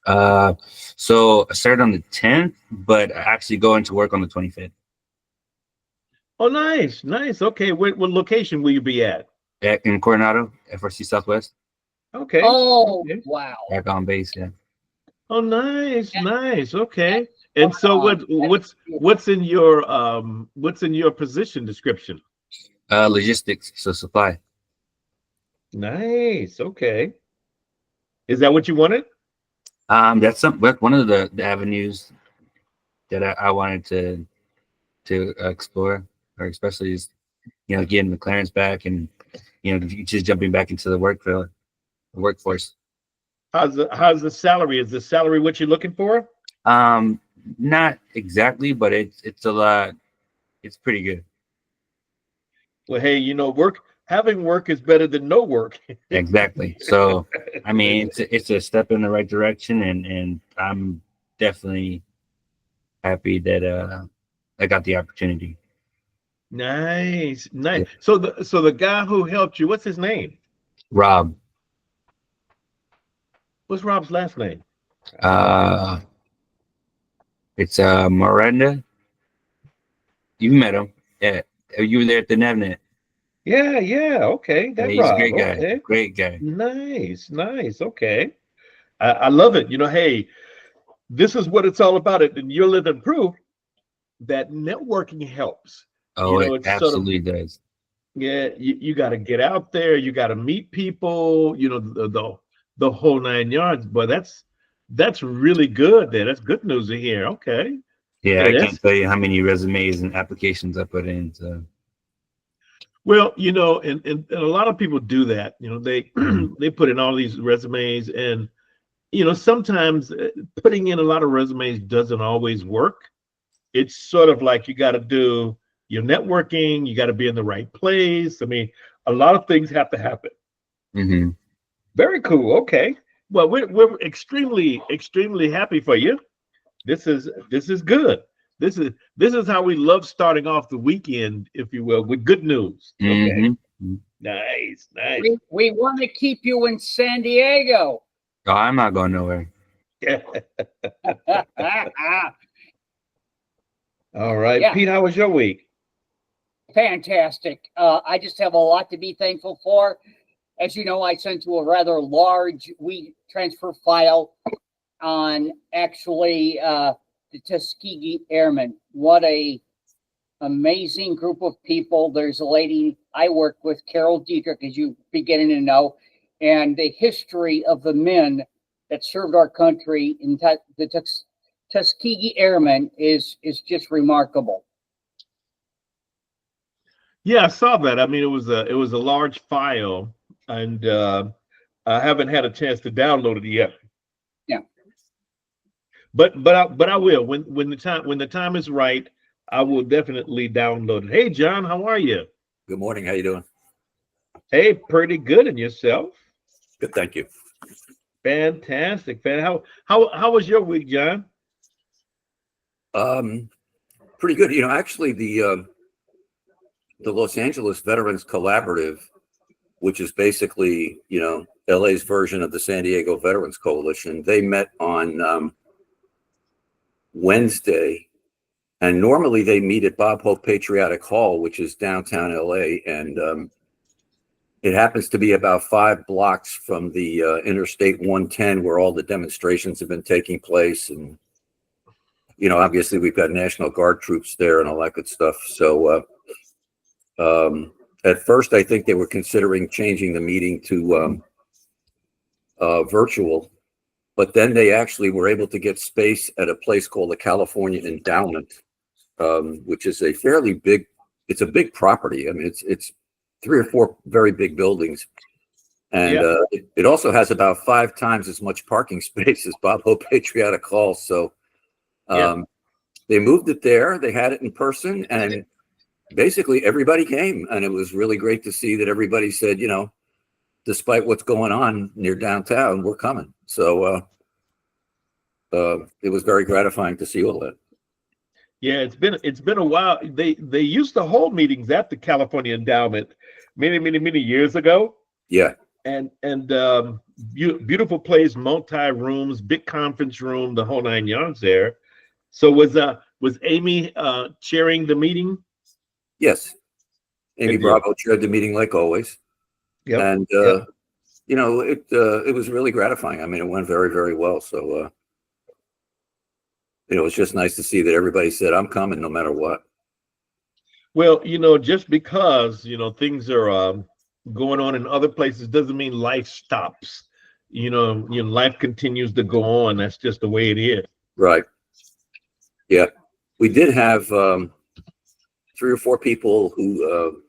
So I started on the 10th, but I actually go into work on the 25th Oh, nice, nice. Okay, what location will you be at? in Coronado, FRC Southwest, Okay, Oh, okay. wow. back on base. Yeah. Oh, nice, That- nice. Okay. That's And spot so on. what's in your position description? Logistics, so supply. Nice. Okay. Is that what you wanted? That's one of the avenues that I wanted to explore, or especially is getting the clearance back and just jumping back into the workforce. How's the salary? Is the salary what you're looking for? Um, Not exactly, but it's a lot. It's pretty good. Well, hey, having work is better than no work. Exactly. So, I mean, it's a step in the right direction, and I'm definitely happy that I got the opportunity. Nice, Yeah. nice. So the guy who helped you, what's his name? Rob, What's Rob's last name? uh, it's Miranda. You met him. Yeah, you were there at the Nevnet. Yeah, yeah. Okay, Yeah, that he's a Rob. great guy. Okay, Great guy. nice, nice. Okay, I love it. Hey, this is what it's all about. It and you're living proof that networking helps. Oh, it It's sort of absolutely does. yeah. You got to get out there. You got to meet people. The whole nine yards. But that's really good. There, that's good news to hear. Okay, Yeah, yeah. I That's can't tell you how many resumes and applications I put in. So, well, and a lot of people do that. They mhm. they put in all these resumes, and sometimes putting in a lot of resumes doesn't always work. It's sort of like you got to do your networking, you got to be in the right place. I mean, a lot of things have to happen. Mhm. Very cool. Okay. Well, we're extremely extremely happy for you. This is good. This is how we love starting off the weekend, if you will, with good news. Okay. Mhm. Mhm. Nice, nice. We want to keep you in San Diego. Oh, I'm not going nowhere. All right, Yeah, Pete. How was your week? fantastic. I just have a lot to be thankful for. As you know, I sent you a rather large transfer file on actually the Tuskegee Airmen. What a amazing group of people. There's a lady I work with, Carol Dietrich, as you beginning to know, and the history of the men that served our country in the Tuskegee Airmen is just remarkable. Yeah, I saw that. I mean, it was a large file, and I haven't had a chance to download it yet. Yeah. But I will when the time is right. I will definitely download it. Hey, John, how are you? Good morning. How you doing? Hey, pretty good. And yourself? Good, thank you. Fantastic, fan. How was your week, John? Um, Pretty good. Actually, the Los Angeles Veterans Collaborative, which is basically LA's version of the San Diego Veterans Coalition, they met on Wednesday, and normally they meet at Bob Hope Patriotic Hall, which is downtown LA, and it happens to be about 5 blocks from the Interstate 110, where all the demonstrations have been taking place. And, obviously we've got National Guard troops there and all that good stuff. So at first, I think they were considering changing the meeting to virtual, but then they actually were able to get space at a place called the California Endowment, which is it's a big property. I mean, it's 3 or 4 very big buildings. And Yeah. it also has about 5 times as much parking space as Bob Hope Patriotic Hall. So Yeah. they moved it there. They had it in person, and basically everybody came. And it was really great to see that everybody said, despite what's going on near downtown, we're coming. So it was very gratifying to see all that. Yeah, it's been a while. They used to hold meetings at the California Endowment many, many, many years ago. Yeah. And beautiful place, multi rooms, big conference room, the whole 9 yards there. So was Amy chairing the meeting? Yes. Amy Good deal. Bravo chaired the meeting like always. Yep. And, Yep. it was really gratifying. I mean, it went very, very well. So, it was just nice to see that everybody said, I'm coming no matter what. Well, just because things are going on in other places doesn't mean life stops. Life continues to go on. That's just the way it is. Right. Yeah. We did have 3 or 4 people who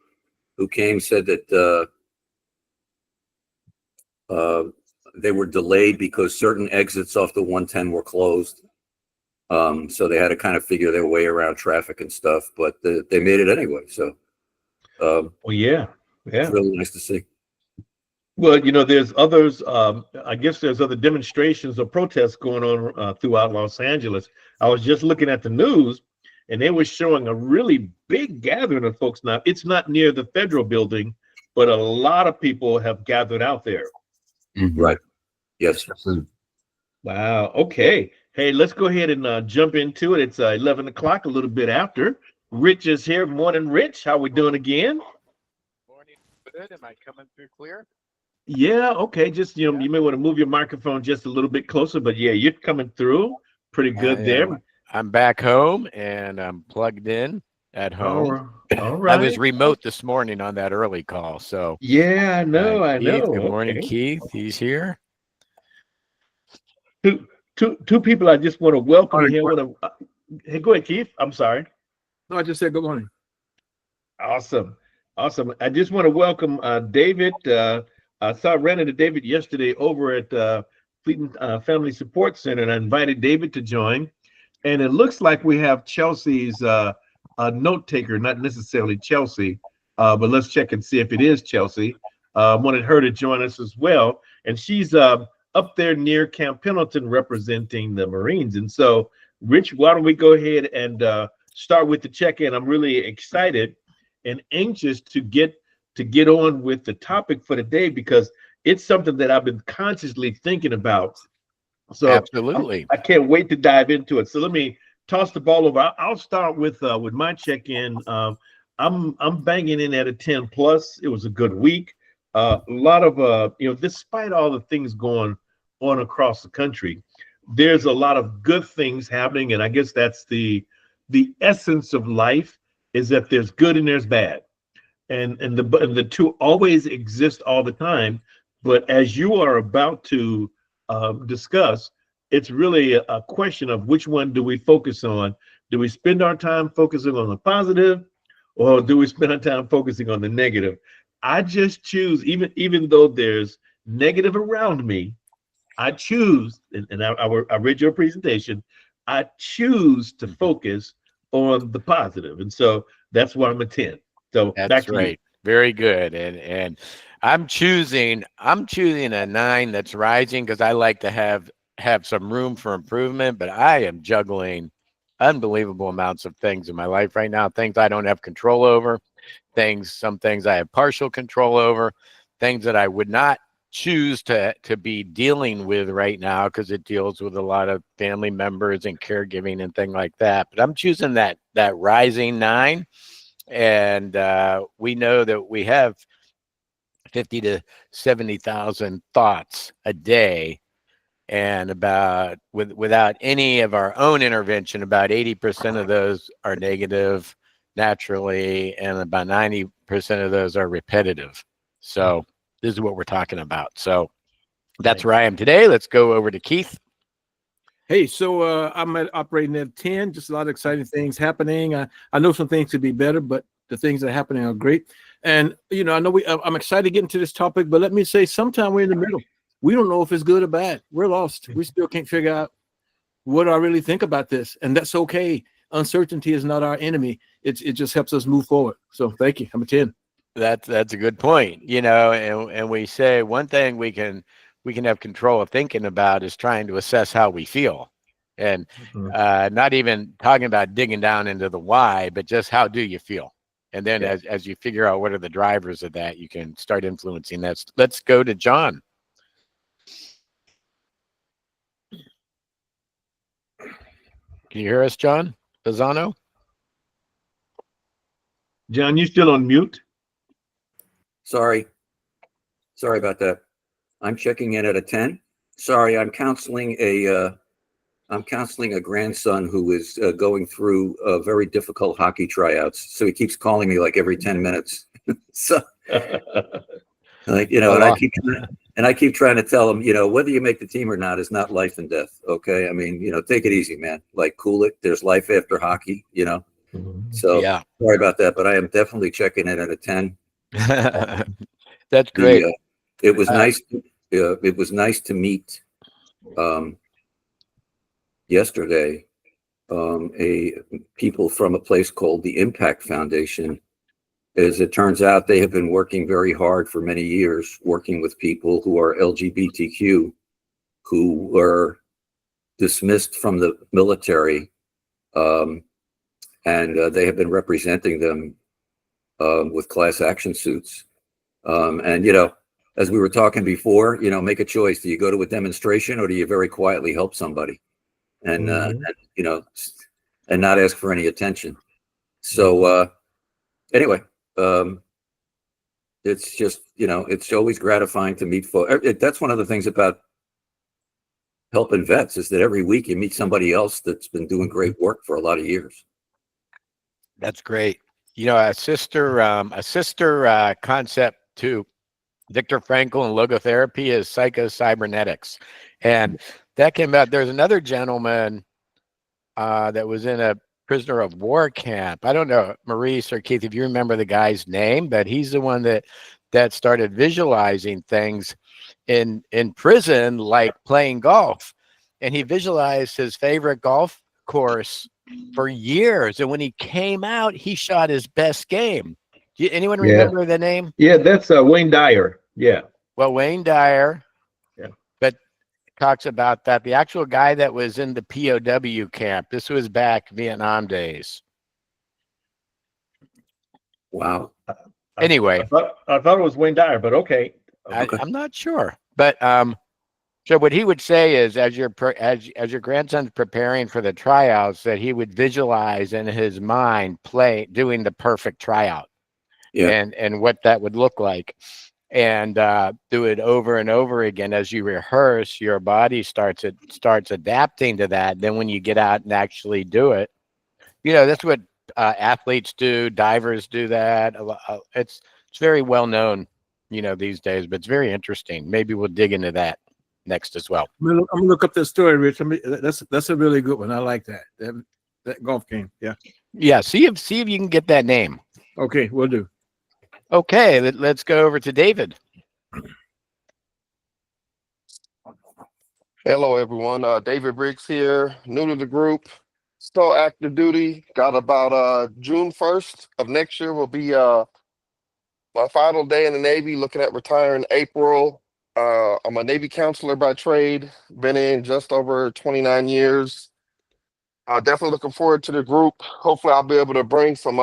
came, said that they were delayed because certain exits off the 110 were closed. So they had to kind of figure their way around traffic and stuff, but they made it anyway. So, Well, yeah. it's really nice to see. Well, there's others. I guess there's other demonstrations or protests going on throughout Los Angeles. I was just looking at the news, and they were showing a really big gathering of folks. Now, it's not near the federal building, but a lot of people have gathered out there. Mhm. Right. Yes. Wow. Okay. Hey, let's go ahead and jump into it. It's 11 o'clock, a little bit after. Rich is here. Morning, Rich. How we doing again? Morning. Good. Am I coming through clear? Yeah. Okay. Just, you may want to move your microphone just a little bit closer, but yeah, you're coming through pretty good there. I'm back home and I'm plugged in at home. All right. I was remote this morning on that early call. So yeah, I know. Keith, Okay. good morning, Keith. He's here. Two people I just want to welcome here. Hey, go ahead, Keith. I'm sorry. No, I just said good morning. Awesome. I just want to welcome David. I ran into David yesterday over at Fleeton Family Support Center, and I invited David to join. And it looks like we have Chelsea's note taker, not necessarily Chelsea, but let's check and see if it is Chelsea. Wanted her to join us as well, and she's up there near Camp Pendleton representing the Marines. And so, Rich, why don't we go ahead and start with the check-in? I'm really excited and anxious to get on with the topic for today because it's something that I've been consciously thinking about. So Absolutely. I can't wait to dive into it. So let me toss the ball over. I'll start with my check-in. I'm banging in at a 10 plus. It was a good week. A lot of despite all the things going on across the country, there's a lot of good things happening, and I guess that's the essence of life, is that there's good and there's bad, and the two always exist all the time. But as you are about to discuss, it's really a question of which one do we focus on? Do we spend our time focusing on the positive, or do we spend our time focusing on the negative? I just choose, even though there's negative around me, I choose, and I read your presentation, I choose to focus on the positive. And so that's why I'm a 10. So That's back to right. you. Very good. And I'm choosing a 9 that's rising because I like to have some room for improvement, but I am juggling unbelievable amounts of things in my life right now, things I don't have control over, some things I have partial control over, things that I would not choose to be dealing with right now because it deals with a lot of family members and caregiving and things like that. But I'm choosing that rising 9. And we know that we have 50 to 70,000 thoughts a day, and without any of our own intervention, about 80% of those are negative naturally, and about 90% of those are repetitive. So this is what we're talking about. So that's where I am today. Let's go over to Keith. Hey, so I'm operating at 10. Just a lot of exciting things happening. I know some things could be better, but the things that are happening are great. And I know I'm excited to get into this topic, but let me say, sometime we're in the middle. We don't know if it's good or bad. We're lost. We still can't figure out what do I really think about this, and that's okay. Uncertainty is not our enemy. It just helps us move forward. So thank you. I'm a 10. That's a good point. And we say one thing we can have control of thinking about is trying to assess how we feel, and not even talking about digging down into the why, but just how do you feel? And then as you figure out what are the drivers of that, you can start influencing that. Let's go to John. Can you hear us, John Pisano? John, you still on mute? Sorry about that. I'm checking in at a 10. Sorry, I'm counseling a grandson who is going through very difficult hockey tryouts. So he keeps calling me like every 10 minutes. So, like, you know, and I keep trying to tell him, you know, whether you make the team or not is not life and death. Okay. I mean, you know, take it easy, man. Like, cool it. There's life after hockey, you know. So Yeah. sorry about that, but I am definitely checking in at a 10. That's great. It was nice. It was nice to meet yesterday a people from a place called the Impact Foundation. As it turns out, they have been working very hard for many years, working with people who are LGBTQ, who were dismissed from the military, and they have been representing them with class action suits. And, you know, as we were talking before, you know, make a choice. Do you go to a demonstration or do you very quietly help somebody and you know, and not ask for any attention? So anyway, it's just, you know, it's always gratifying to meet folks. That's one of the things about helping vets is that every week you meet somebody else that's been doing great work for a lot of years. That's great. You know, a sister concept to Viktor Frankl and logotherapy is psychocybernetics. And that came out. There's another gentleman that was in a prisoner of war camp. I don't know, Maurice or Keith, if you remember the guy's name, but he's the one that started visualizing things in prison, like playing golf. And he visualized his favorite golf course for years. And when he came out, he shot his best game. Anyone remember the name? Yeah, that's Wayne Dyer. Yeah. Well, Wayne Dyer. Yeah. But talks about that. The actual guy that was in the POW camp. This was back Vietnam days. Wow. Anyway, I thought it was Wayne Dyer, but okay. I'm not sure. But so what he would say is, as your grandson's preparing for the tryouts, that he would visualize in his mind doing the perfect tryout. Yeah. And what that would look like, and do it over and over again. As you rehearse, your body starts adapting to that. Then when you get out and actually do it, you know, that's what athletes do, divers do that. It's very well known, you know, these days, but it's very interesting. Maybe we'll dig into that next as well. I'm gonna look up that story, Rich. That's a really good one. I like that golf game. Yeah. See if you can get that name. Okay, we'll do. Okay, let's go over to David. Hello, everyone. David Briggs here, new to the group, still active duty. Got about June 1st of next year will be my final day in the Navy, looking at retiring April. I'm a Navy counselor by trade, been in just over 29 years. Definitely looking forward to the group. Hopefully I'll be able to bring some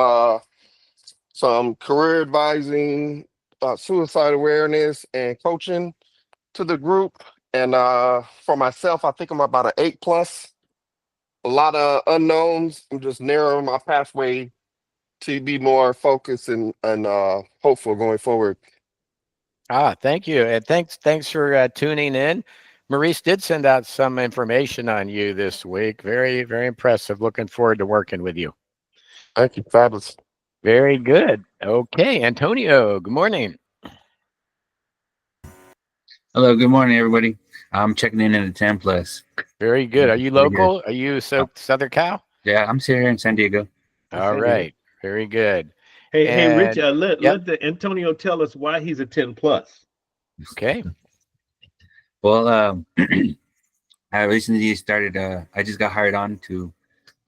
career advising, suicide awareness, and coaching to the group. And for myself, I think I'm about an 8+. A lot of unknowns. I'm just narrowing my pathway to be more focused and hopeful going forward. Thank you, and thanks for tuning in. Maurice did send out some information on you this week. Very, very impressive. Looking forward to working with you. Thank you. Fabulous. Very good. Okay, Antonio, good morning. Hello, good morning, everybody. I'm checking in at a 10+. Very good. Are you local? Are you Southern Cal? Yeah, I'm here in San Diego. All right. Very good. Hey, Rich, let the Antonio tell us why he's a 10+. Okay. Well, I recently started, I just got hired on to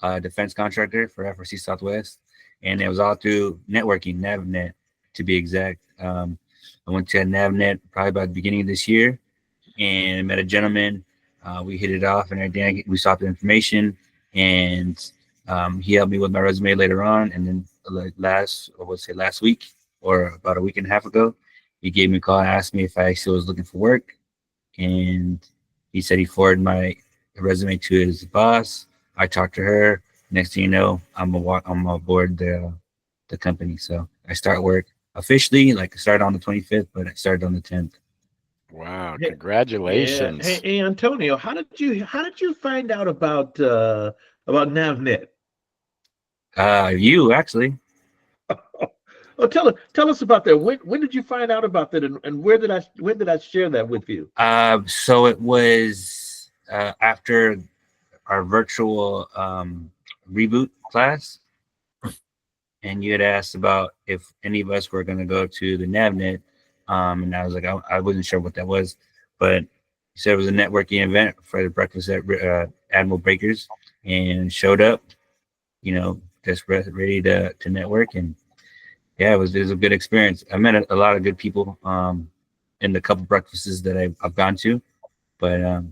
a defense contractor for FRC Southwest, and it was all through networking, NavNet to be exact. I went to NavNet probably about the beginning of this year and met a gentleman. We hit it off and everything. We sought the information, and he helped me with my resume later on. And then last week or about a week and a half ago, he gave me a call and asked me if I still was looking for work. And he said he forwarded my resume to his boss. I talked to her. Next thing you know, I'm aboard the company. So I start work officially, like I started on the 25th, but I started on the 10th. Wow, Yeah. congratulations. Hey, Antonio, how did you find out about NavNet? You actually. Oh, tell us about that. When did you find out about that, and when did I share that with you? So it was after our virtual reboot class, and you had asked about if any of us were going to go to the NavNet, and I was like, I wasn't sure what that was, but you said it was a networking event for the breakfast at Admiral Breakers, and showed up, just ready to network, and yeah, it was a good experience. I met a lot of good people in the couple breakfasts that I've gone to, but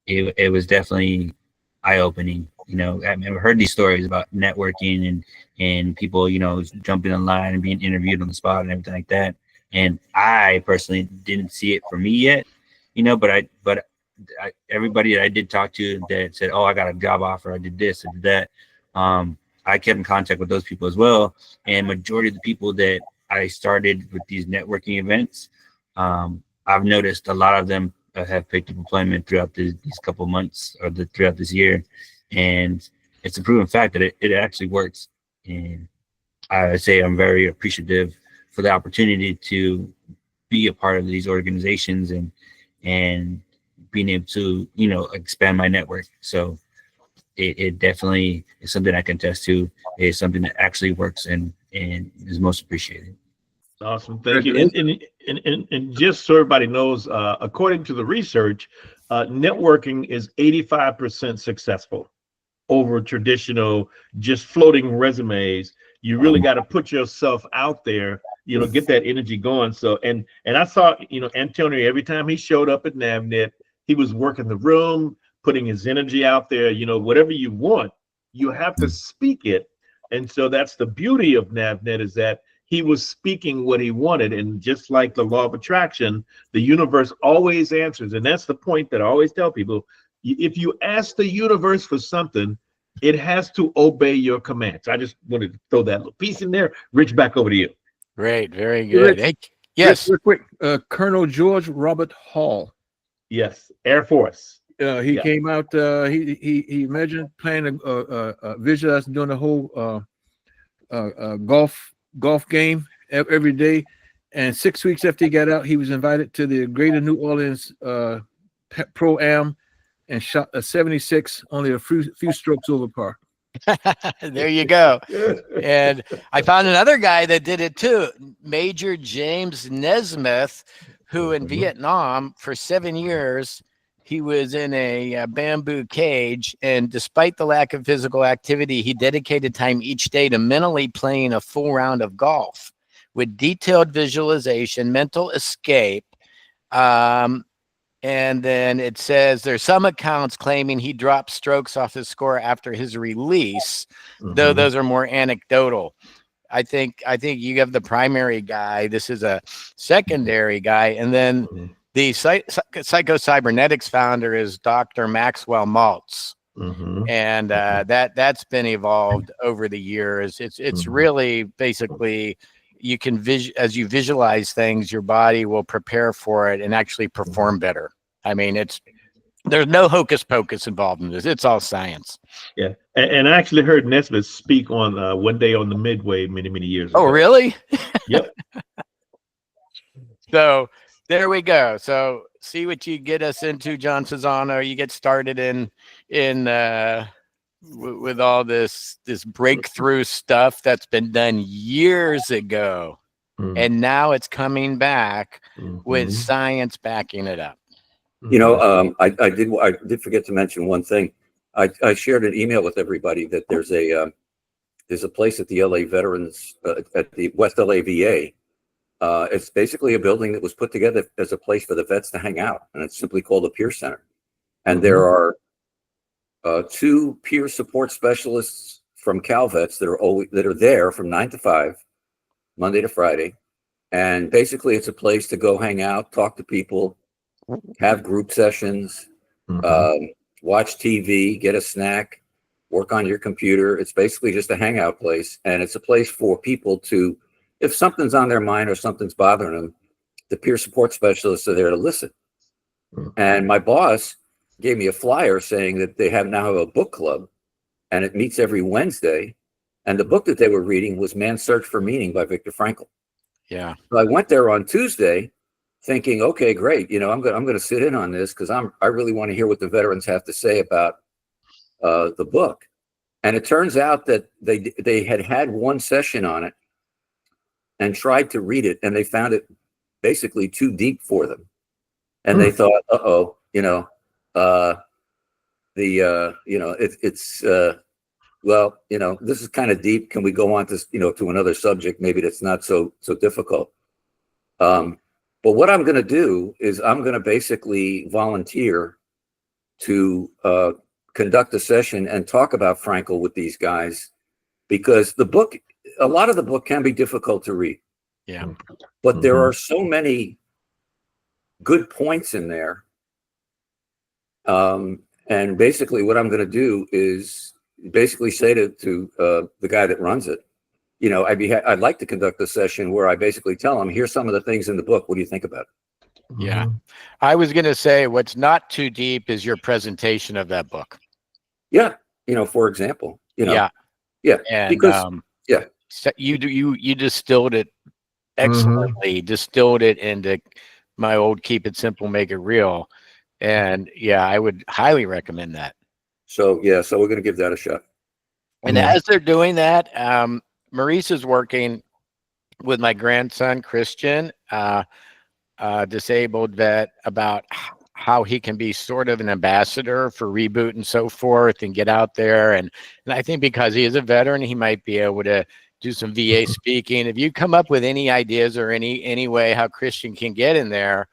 it was definitely eye opening. I've heard these stories about networking and people, jumping in line and being interviewed on the spot and everything like that. And I personally didn't see it for me yet, but everybody that I did talk to that said, "Oh, I got a job offer. I did this, I did that." I kept in contact with those people as well. And majority of the people that I started with these networking events, I've noticed a lot of them have picked up employment throughout these couple months or throughout this year, and it's a proven fact that it actually works. And I would say I'm very appreciative for the opportunity to be a part of these organizations and being able to expand my network. So it definitely is something I can attest to. It's something that actually works and is most appreciated. Awesome, thank you. And just so everybody knows, according to the research, networking is 85% successful over traditional just floating resumes. You really got to put yourself out there, get that energy going. So and I saw, Antonio, every time he showed up at NavNet, he was working the room, putting his energy out there. Whatever you want, you have to speak it. And so that's the beauty of NavNet, is that he was speaking what he wanted. And just like the law of attraction, the universe always answers. And that's the point that I always tell people. If you ask the universe for something, it has to obey your commands. I just wanted to throw that little piece in there. Rich, back over to you. Great, very good. Hey, yes. Real quick, Colonel George Robert Hall. Yes, Air Force. He came out. He imagined playing a visualizing doing a whole golf game every day, and 6 weeks after he got out, he was invited to the Greater New Orleans Pro Am and shot a 76, only a few strokes over par. There you go. And I found another guy that did it too, Major James Nesmith, who in Vietnam for 7 years, he was in a bamboo cage, and despite the lack of physical activity, he dedicated time each day to mentally playing a full round of golf with detailed visualization, mental escape. And then it says there's some accounts claiming he dropped strokes off his score after his release, though those are more anecdotal. I think you have the primary guy. This is a secondary guy. And then the psychocybernetics founder is Dr. Maxwell Maltz. And that's been evolved over the years. It's really basically you can as you visualize things, your body will prepare for it and actually perform better. I mean, there's no hocus pocus involved in this. It's all science. Yeah. And I actually heard Nesmith speak on one day on the Midway many years ago. Oh, really? Yep. So there we go. So see what you get us into, John Cesano. You get started in with all this breakthrough stuff that's been done years ago, and now it's coming back with science backing it up. I did forget to mention one thing. I shared an email with everybody that there's a place at the LA Veterans at the West LA VA. It's basically a building that was put together as a place for the vets to hang out, and it's simply called the Peer Center. And there are 2 peer support specialists from CalVets that are there from 9 to 5, Monday to Friday. And basically, it's a place to go hang out, talk to people, have group sessions, watch TV, get a snack, work on your computer. It's basically just a hangout place. And it's a place for people to, if something's on their mind or something's bothering them, the peer support specialists are there to listen. And my boss gave me a flyer saying that they now have a book club, and it meets every Wednesday. And the book that they were reading was Man's Search for Meaning by Viktor Frankl. Yeah. So I went there on Tuesday thinking, okay, great. I'm going to sit in on this because I really want to hear what the veterans have to say about the book. And it turns out that they had one session on it and tried to read it, and they found it basically too deep for them. And they thought, this is kind of deep. Can we go on to, to another subject? Maybe that's not so difficult. But what I'm going to do is I'm going to basically volunteer to conduct a session and talk about Frankl with these guys, because a lot of the book can be difficult to read. Yeah. But there are so many good points in there. And basically what I'm going to do is basically say to the guy that runs it, I'd like to conduct a session where I basically tell him, here's some of the things in the book. What do you think about it? Yeah. I was going to say what's not too deep is your presentation of that book. Yeah. For example, Yeah. Yeah. And because, so you distilled it excellently, distilled it into my old keep it simple, make it real. And yeah, I would highly recommend that. So we're going to give that a shot. And as they're doing that, Maurice is working with my grandson, Christian, disabled vet, about how he can be sort of an ambassador for Reboot and so forth and get out there. And I think because he is a veteran, he might be able to do some VA speaking. If you come up with any ideas or any way how Christian can get in there,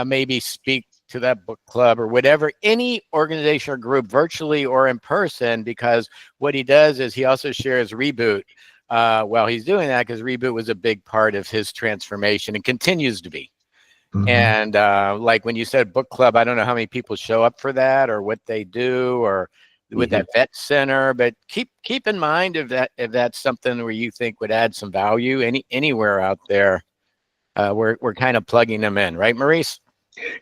maybe speak to that book club or whatever, any organization or group, virtually or in person, because what he does is he also shares Reboot while he's doing that, because Reboot was a big part of his transformation and continues to be. And like when you said book club, I don't know how many people show up for that or what they do or with that vet center, but keep in mind if that's something where you think would add some value anywhere out there, we're kind of plugging them in, right, Maurice?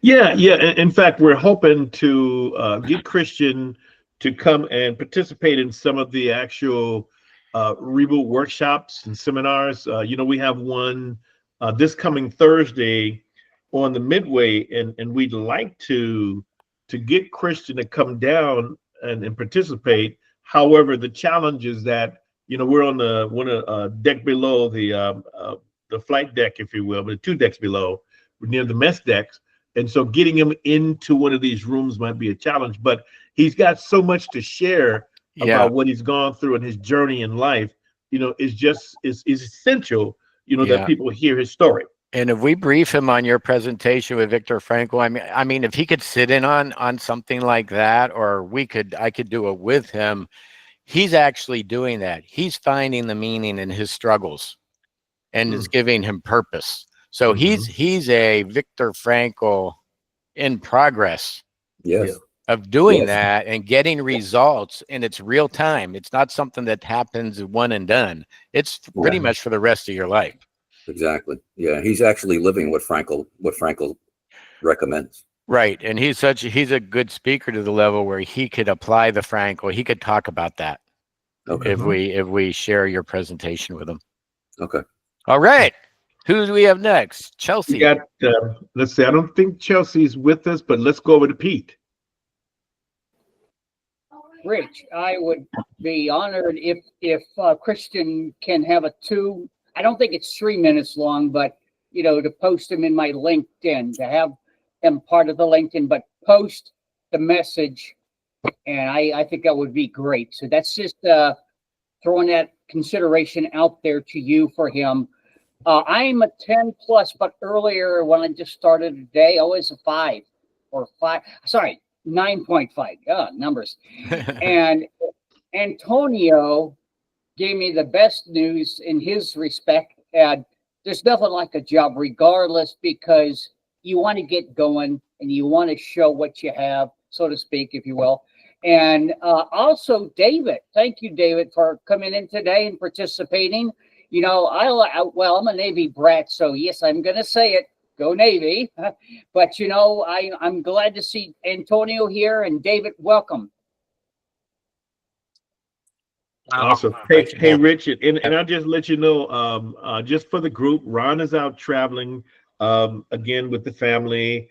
Yeah. In fact, we're hoping to get Christian to come and participate in some of the actual Reboot workshops and seminars. We have one this coming Thursday on the Midway, and we'd like to get Christian to come down and participate. However, the challenge is that we're on the deck below the flight deck, if you will, but the two decks below, near the mess decks. And so getting him into one of these rooms might be a challenge, but he's got so much to share about what he's gone through and his journey in life, is essential, that people hear his story. And if we brief him on your presentation with Viktor Frankl, I mean, if he could sit in on something like that, or I could do it with him. He's actually doing that. He's finding the meaning in his struggles and is giving him purpose. So he's a Viktor Frankl in progress. Yes. Of doing that and getting results, and it's real time. It's not something that happens one and done. It's pretty much for the rest of your life. Exactly. Yeah, he's actually living what Frankl recommends. Right, and he's a good speaker to the level where he could apply the Frankl. He could talk about that. Okay. If we share your presentation with him. Okay. All right. Who do we have next? Chelsea. We got. Let's see. I don't think Chelsea's with us, but let's go over to Pete. Rich, I would be honored if Christian can have I don't think it's 3 minutes long, but to post him in my LinkedIn, to have him part of the LinkedIn, but post the message, and I think that would be great. So that's just throwing that consideration out there to you for him. I'm a 10 plus, but earlier when I just started today, I was a 5 or 5. Sorry, 9.5. Numbers. And Antonio gave me the best news in his respect. And there's nothing like a job, regardless, because you want to get going and you want to show what you have. so to speak, if you will. And also, David, thank you, David, for coming in today and participating. You know, well, I'm a Navy brat, so yes, I'm going to say it. Go Navy. But, you know, I'm glad to see Antonio here. And David, welcome. Awesome. Hey, Richard, and I'll just let you know, just for the group, Ron is out traveling again with the family.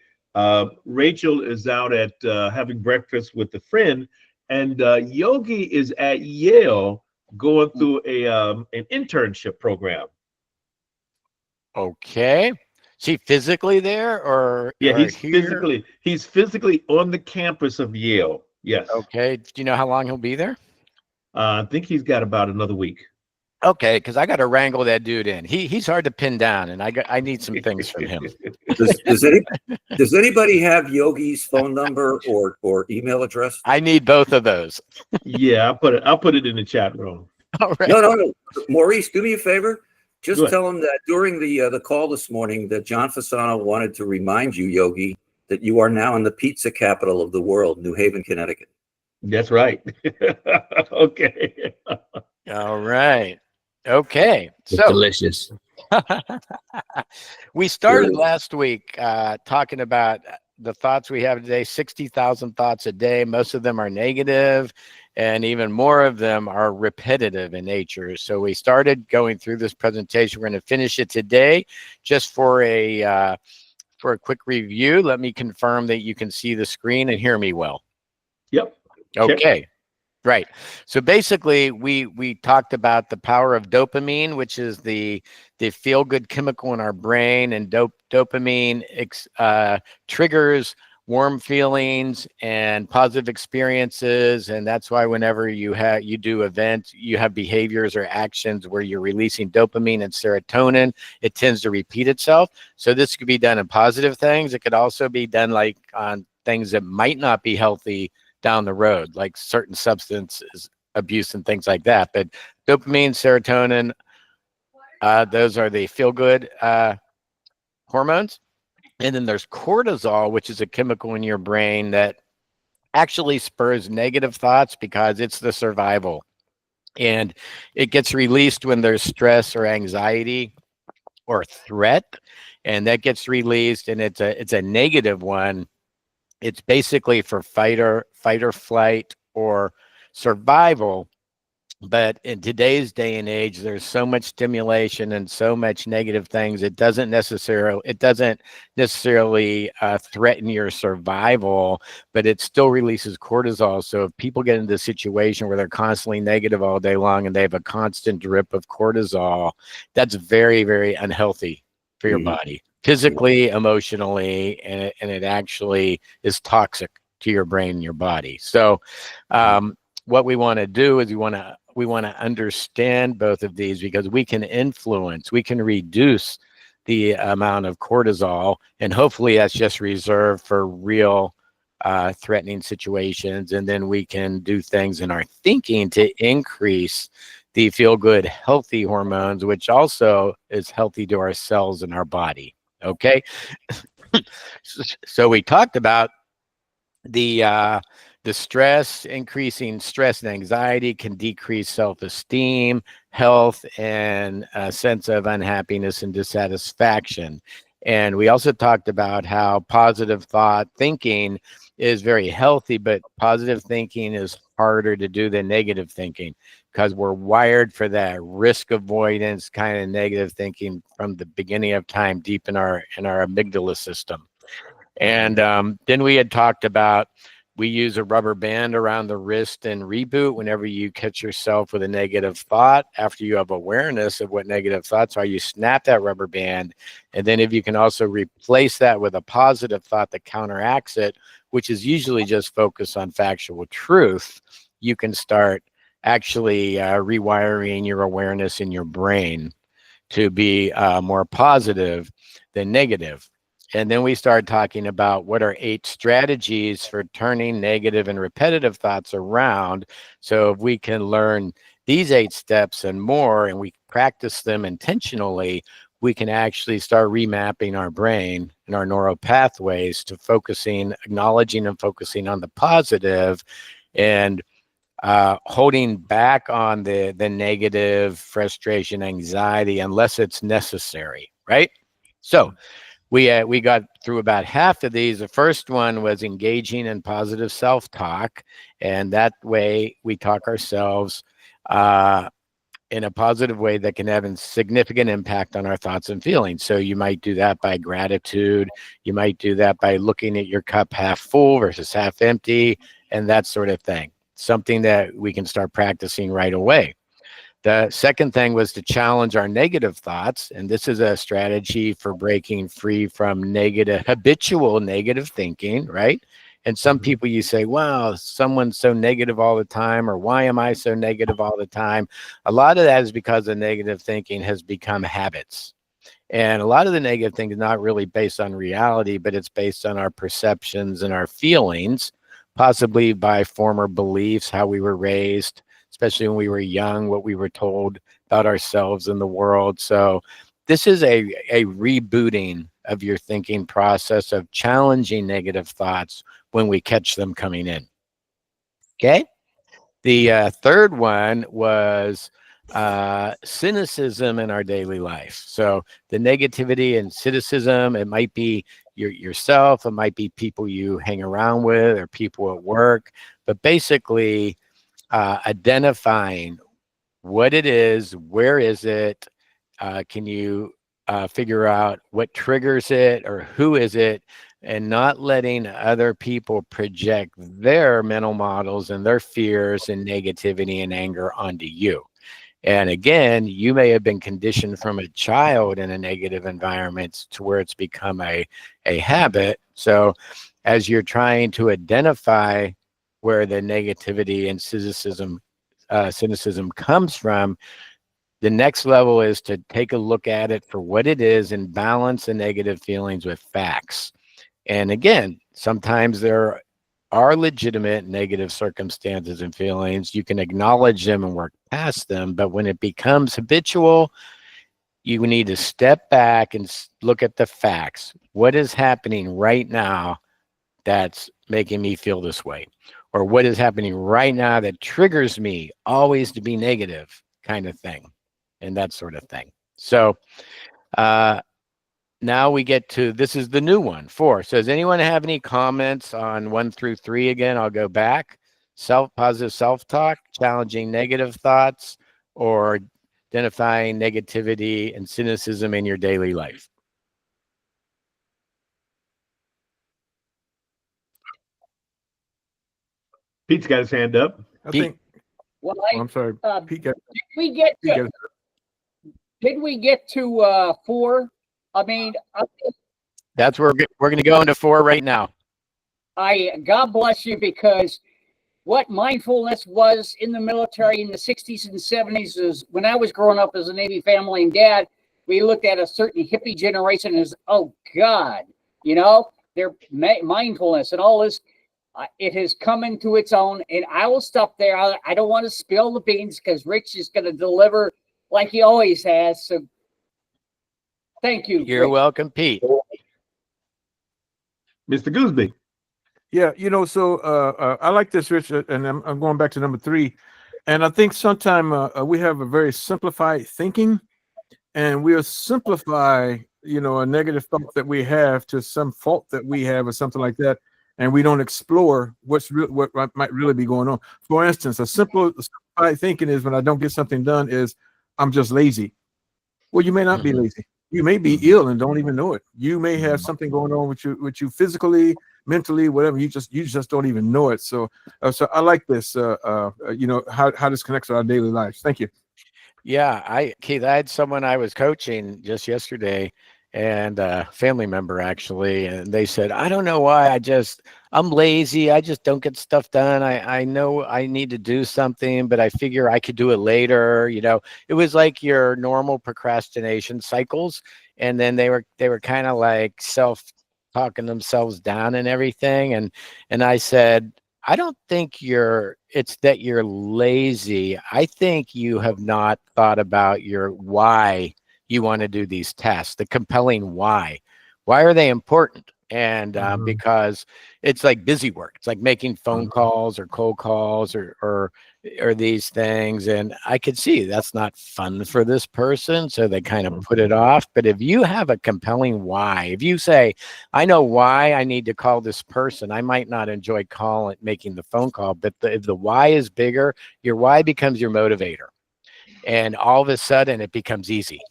Rachel is out at having breakfast with a friend, and Yogi is at Yale going through an internship program. Okay. Is he physically there or Yeah, or here? he's physically on the campus of Yale. Yes. Okay. Do you know how long he'll be there? I think he's got about another week. Okay, because I got to wrangle that dude in. He's hard to pin down, and I need some things from him. Does anybody have Yogi's phone number or email address? I need both of those. Yeah, I'll put it in the chat room. All right. No. Maurice, do me a favor. Just Good. tell him that during the call this morning that John Fasano wanted to remind you, Yogi, that you are now in the pizza capital of the world, New Haven, Connecticut. That's right. Okay. All right. Okay. It's So delicious. we started last week talking about the thoughts we have today, 60,000 thoughts a day. Most of them are negative, and even more of them are repetitive in nature. So we started going through this presentation. We're going to finish it today. Just for a quick review, let me confirm that you can see the screen and hear me well. Yep. Okay. Right. So basically, we talked about the power of dopamine, which is the feel-good chemical in our brain, and dopamine triggers warm feelings and positive experiences, and that's why whenever you do events, you have behaviors or actions where you're releasing dopamine and serotonin, it tends to repeat itself. So this could be done in positive things. It could also be done like on things that might not be healthy down the road, like certain substances abuse and things like that. But dopamine, serotonin, those are the feel-good hormones. And then there's cortisol, which is a chemical in your brain that actually spurs negative thoughts because it's the survival. And it gets released when there's stress or anxiety or threat. And that gets released, and it's a negative one. It's basically for fight or flight or survival. But in today's day and age, there's so much stimulation and so much negative things. It doesn't necessarily threaten your survival, but it still releases cortisol. So if people get into a situation where they're constantly negative all day long and they have a constant drip of cortisol, that's very, very unhealthy for your body, physically, emotionally, and it actually is toxic to your brain and your body. So what we want to do is we want to understand both of these, because we can reduce the amount of cortisol, and hopefully that's just reserved for real threatening situations. And then we can do things in our thinking to increase the feel-good, healthy hormones, which also is healthy to our cells in our body. Okay. So we talked about the stress. Increasing stress and anxiety can decrease self-esteem, health, and a sense of unhappiness and dissatisfaction. And we also talked about how positive thought thinking is very healthy, but positive thinking is harder to do than negative thinking, because we're wired for that risk avoidance kind of negative thinking from the beginning of time, deep in our amygdala system. And then we had talked about, we use a rubber band around the wrist and reboot whenever you catch yourself with a negative thought. After you have awareness of what negative thoughts are, you snap that rubber band. And then if you can also replace that with a positive thought that counteracts it, which is usually just focus on factual truth, you can start actually rewiring your awareness in your brain to be more positive than negative. And then we started talking about what are 8 strategies for turning negative and repetitive thoughts around. So if we can learn these 8 steps and more, and we practice them intentionally, we can actually start remapping our brain and our neural pathways to focusing, acknowledging and focusing on the positive, and holding back on the negative, frustration, anxiety, unless it's necessary, right? So we got through about half of these. The first one was engaging in positive self-talk, and that way we talk ourselves in a positive way that can have a significant impact on our thoughts and feelings. So you might do that by gratitude. You might do that by looking at your cup half full versus half empty, and that sort of thing. Something that we can start practicing right away. The second thing was to challenge our negative thoughts. And this is a strategy for breaking free from habitual negative thinking, right? And some people, you say, wow, someone's so negative all the time, or why am I so negative all the time? A lot of that is because the negative thinking has become habits. And a lot of the negative thinking is not really based on reality, but it's based on our perceptions and our feelings, possibly by former beliefs, how we were raised, especially when we were young, what we were told about ourselves and the world. So this is a rebooting of your thinking process, of challenging negative thoughts when we catch them coming in. Okay. The third one was cynicism in our daily life. So the negativity and cynicism, it might be yourself, it might be people you hang around with or people at work, but basically identifying what it is, where is it, can you figure out what triggers it or who is it, and not letting other people project their mental models and their fears and negativity and anger onto you. And again, you may have been conditioned from a child in a negative environment to where it's become a habit. So as you're trying to identify where the negativity and cynicism comes from, the next level is to take a look at it for what it is and balance the negative feelings with facts. And again, sometimes there are legitimate negative circumstances and feelings. You can acknowledge them and work past them. But when it becomes habitual, you need to step back and look at the facts. What is happening right now that's making me feel this way? Or what is happening right now that triggers me always to be negative, kind of thing, and that sort of thing. So now we get to, this is the new one, 4. So does anyone have any comments on 1 through 3 again? I'll go back. Positive self-talk, challenging negative thoughts, or identifying negativity and cynicism in your daily life. Pete's got his hand up. I Pete. think. Well, I'm sorry. Pete got. did we get to 4? I mean, That's where we're going to go into 4 right now. God bless you, because what mindfulness was in the military in the 60s and 70s is when I was growing up as a Navy family and dad, we looked at a certain hippie generation as, oh God, you know, their mindfulness and all this. It has come into its own, and I will stop there. I don't want to spill the beans because Rich is going to deliver like he always has. So thank you. You're Rich. welcome, Pete. Mr. Gooseby. Yeah, you know, so I like this, Rich, and I'm going back to number 3. And I think sometimes we have a very simplified thinking, and we'll simplify, you know, a negative thought that we have to some fault that we have or something like that. And we don't explore what might really be going on. For instance, a simplified thinking is when I don't get something done is I'm just lazy. Well, you may not be lazy. You may be ill and don't even know it. You may have something going on with you physically, mentally, whatever. You just don't even know it. So I like this. You know how this connects to our daily lives. Thank you. Yeah, Keith, I had someone I was coaching just yesterday, and a family member actually, and they said, I don't know why, I'm lazy. I just don't get stuff done. I know I need to do something, but I figure I could do it later. You know, it was like your normal procrastination cycles. And then they were kind of like talking themselves down and everything. And I said, I don't think it's that you're lazy. I think you have not thought about your why you want to do these tests, the compelling why. Why are they important? And because it's like busy work. It's like making phone calls or cold calls or these things. And I could see that's not fun for this person. So they kind of put it off. But if you have a compelling why, if you say, I know why I need to call this person, I might not enjoy making the phone call, but if the why is bigger, your why becomes your motivator. And all of a sudden it becomes easy.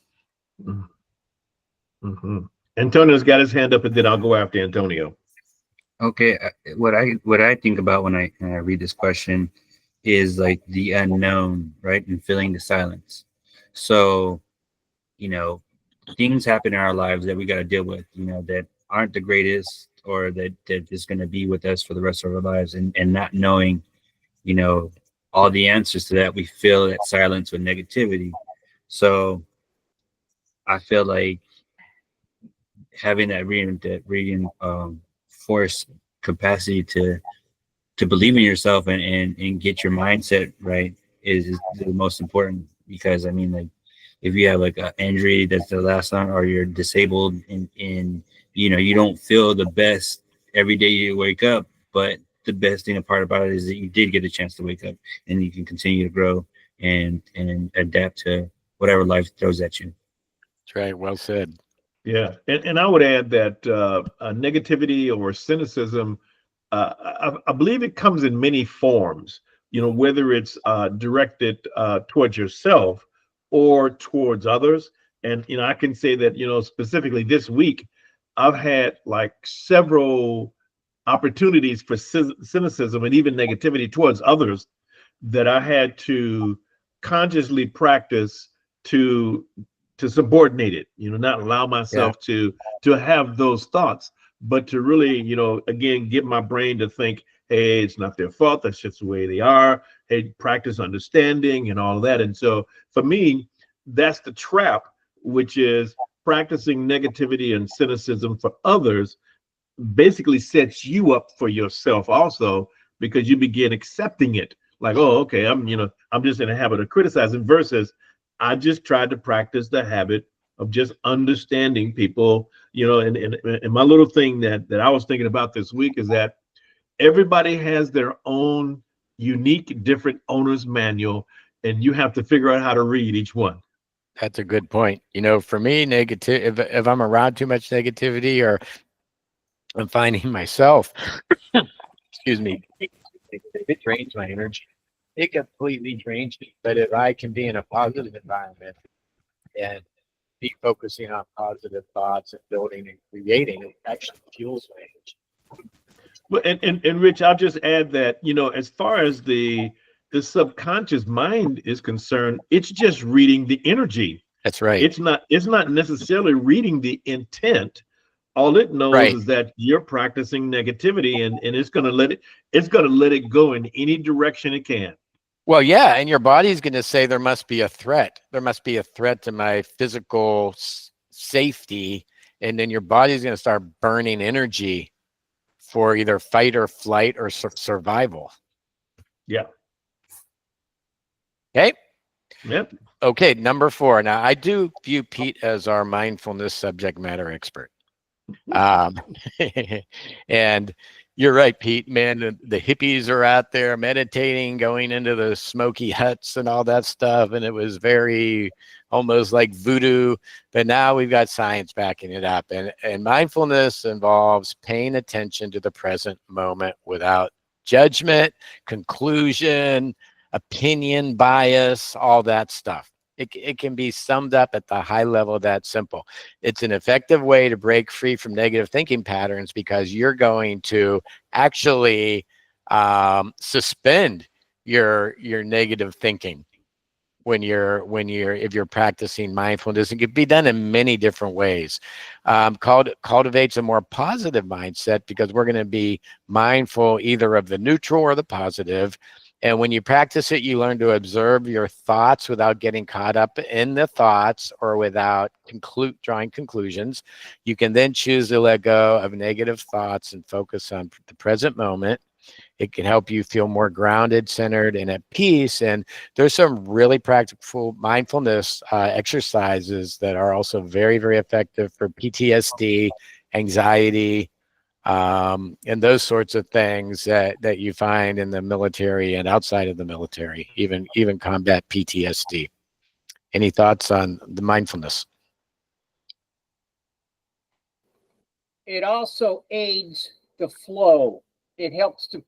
Antonio's got his hand up, and then I'll go after Antonio. Okay, what I think about when I read this question is like the unknown, right, and filling the silence. So, things happen in our lives that we got to deal with, that aren't the greatest, or that is going to be with us for the rest of our lives, and not knowing, all the answers to that, we fill that silence with negativity. So, I feel like having that reinforced capacity to believe in yourself and get your mindset right is the most important, because I mean, like, if you have like an injury that's the last one, or you're disabled and you don't feel the best every day you wake up, but the best thing apart about it is that you did get a chance to wake up, and you can continue to grow and adapt to whatever life throws at you. That's right. Well said. Yeah, and I would add that negativity or cynicism, I believe it comes in many forms. Whether it's directed towards yourself or towards others. And I can say that specifically this week, I've had like several opportunities for cynicism and even negativity towards others that I had to consciously practice to subordinate it, not allow myself to have those thoughts, but to really, again, get my brain to think, hey, it's not their fault. That's just the way they are. Hey, practice understanding and all of that. And so for me, that's the trap, which is practicing negativity and cynicism for others basically sets you up for yourself also, because you begin accepting it. Like, oh, okay, I'm just in a habit of criticizing, versus I just tried to practice the habit of just understanding people, and my little thing that I was thinking about this week is that everybody has their own unique, different owner's manual, and you have to figure out how to read each one. That's a good point. For me, if I'm around too much negativity, or I'm finding myself, excuse me, it drains my energy. It completely drains me. But if I can be in a positive environment and be focusing on positive thoughts and building and creating, it actually fuels my energy. Well, and Rich, I'll just add that, as far as the subconscious mind is concerned, it's just reading the energy. That's right. It's not necessarily reading the intent. All it knows is that you're practicing negativity, and it's gonna let it go in any direction it can. Well, yeah, and your body's going to say there must be a threat. There must be a threat to my physical safety, and then your body's going to start burning energy for either fight or flight or survival. Yeah. Okay. Yep. Okay, number 4. Now, I do view Pete as our mindfulness subject matter expert. And you're right, Pete, man, the hippies are out there meditating, going into the smoky huts and all that stuff. And it was very almost like voodoo, but now we've got science backing it up. And mindfulness involves paying attention to the present moment without judgment, conclusion, opinion, bias, all that stuff. It can be summed up at the high level that simple. It's an effective way to break free from negative thinking patterns, because you're going to actually suspend your negative thinking if you're practicing mindfulness. It can be done in many different ways. Cultivates a more positive mindset, because we're going to be mindful either of the neutral or the positive. And when you practice it, you learn to observe your thoughts without getting caught up in the thoughts or without drawing conclusions. You can then choose to let go of negative thoughts and focus on the present moment. It can help you feel more grounded, centered, and at peace. And there's some really practical mindfulness exercises that are also very, very effective for PTSD, anxiety, and those sorts of things that you find in the military and outside of the military, even combat PTSD. Any thoughts on the mindfulness? It also aids the flow. It helps to